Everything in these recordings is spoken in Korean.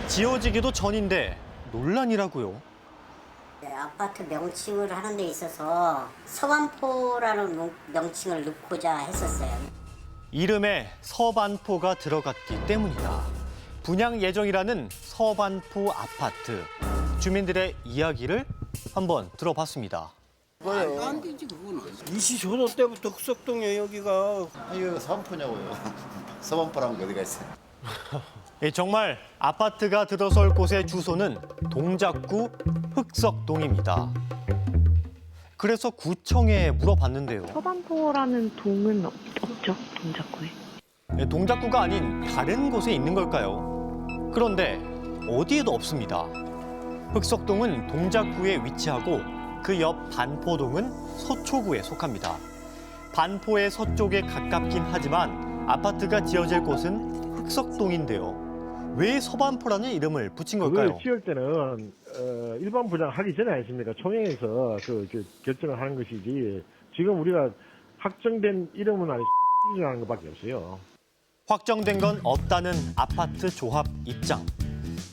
지어지기도 전인데 논란이라고요. 네, 아파트 명칭을 하는 데 있어서 서반포라는 명칭을 넣고자 했었어요. 이름에 서반포가 들어갔기 때문이다. 분양 예정이라는 서반포 아파트. 주민들의 이야기를 한번 들어봤습니다. 안 되지 그거는. 이시조도 때부터 흑석동에 여기가. 이거 서반포냐고요. 서반포라는 게 어디가 있어요? 정말 아파트가 들어설 곳의 주소는 동작구 흑석동입니다. 그래서 구청에 물어봤는데요. 서반포라는 동은 없죠, 동작구에. 동작구가 아닌 다른 곳에 있는 걸까요? 그런데 어디에도 없습니다. 흑석동은 동작구에 위치하고 그 옆 반포동은 서초구에 속합니다. 반포의 서쪽에 가깝긴 하지만 아파트가 지어질 곳은 흑석동인데요. 왜 서반포라는 이름을 붙인 걸까요? 그걸 지을 때는 일반 분양하기 전에 아니십니까? 총회에서 결정을 하는 것이지 지금 우리가 확정된 이름은 아니 하는 것밖에 없어요. 확정된 건 없다는 아파트 조합 입장.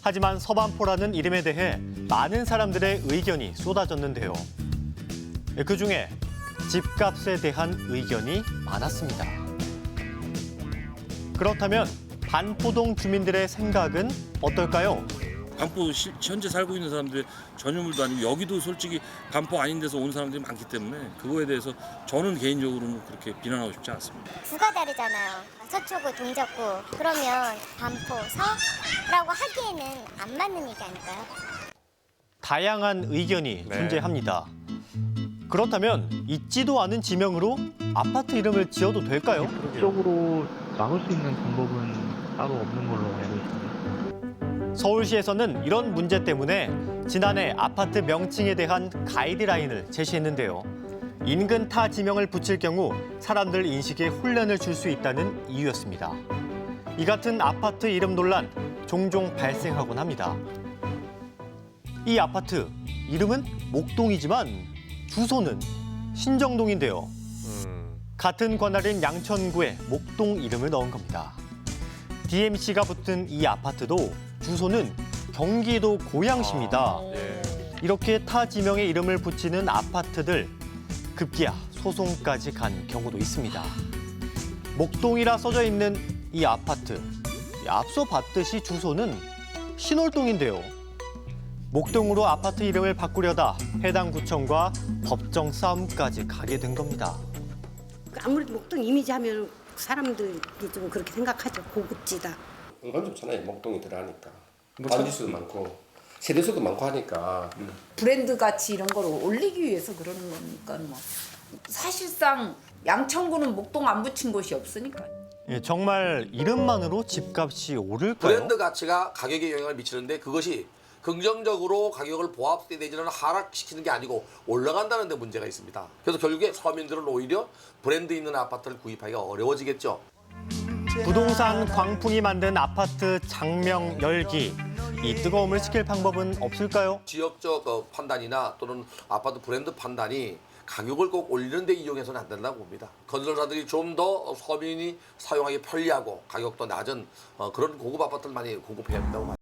하지만 서반포라는 이름에 대해 많은 사람들의 의견이 쏟아졌는데요. 그중에 집값에 대한 의견이 많았습니다. 그렇다면 반포동 주민들의 생각은 어떨까요? 반포 현재 살고 있는 사람들의 전유물도 아니고 여기도 솔직히 반포 아닌 데서 온 사람들이 많기 때문에 그거에 대해서 저는 개인적으로는 그렇게 비난하고 싶지 않습니다. 구가 다르잖아요. 서초구, 동작구. 그러면 반포, 서라고 하기에는 안 맞는 얘기 아닐까요? 다양한 의견이 존재합니다. 그렇다면 있지도 않은 지명으로 아파트 이름을 지어도 될까요? 법적으로 막을 수 있는 방법은 따로 없는 걸로 알고 있습니다. 서울시에서는 이런 문제 때문에 지난해 아파트 명칭에 대한 가이드라인을 제시했는데요. 인근 타 지명을 붙일 경우 사람들 인식에 혼란을 줄 수 있다는 이유였습니다. 이 같은 아파트 이름 논란 종종 발생하곤 합니다. 이 아파트 이름은 목동이지만 주소는 신정동인데요. 같은 관할인 양천구에 목동 이름을 넣은 겁니다. DMC가 붙은 이 아파트도 주소는 경기도 고양시입니다. 이렇게 타 지명의 이름을 붙이는 아파트들 급기야 소송까지 간 경우도 있습니다. 목동이라 써져 있는 이 아파트, 앞서 봤듯이 주소는 신월동인데요. 목동으로 아파트 이름을 바꾸려다 해당 구청과 법정 싸움까지 가게 된 겁니다. 아무래도 목동 이미지 하면 사람들이 좀 그렇게 생각하죠. 고급지다. 그건 좋잖아요. 목동이 들어가니까. 단지수도 많고 세대수도 많고 하니까. 브랜드 가치 이런 걸 올리기 위해서 그러는 거니까 뭐. 사실상 양천구는 목동 안 붙인 곳이 없으니까. 정말 이름만으로 집값이 오를까요? 브랜드 가치가 가격에 영향을 미치는데 그것이 긍정적으로 가격을 보합세 내지는 하락시키는 게 아니고 올라간다는 데 문제가 있습니다. 그래서 결국에 서민들은 오히려 브랜드 있는 아파트를 구입하기가 어려워지겠죠. 부동산 광풍이 만든 아파트 장명 열기. 이 뜨거움을 식힐 방법은 없을까요? 지역적 판단이나 또는 아파트 브랜드 판단이 가격을 꼭 올리는 데 이용해서는 안 된다고 봅니다. 건설사들이 좀 더 서민이 사용하기 편리하고 가격도 낮은 그런 고급 아파트를 많이 공급해야 된다고 봐요.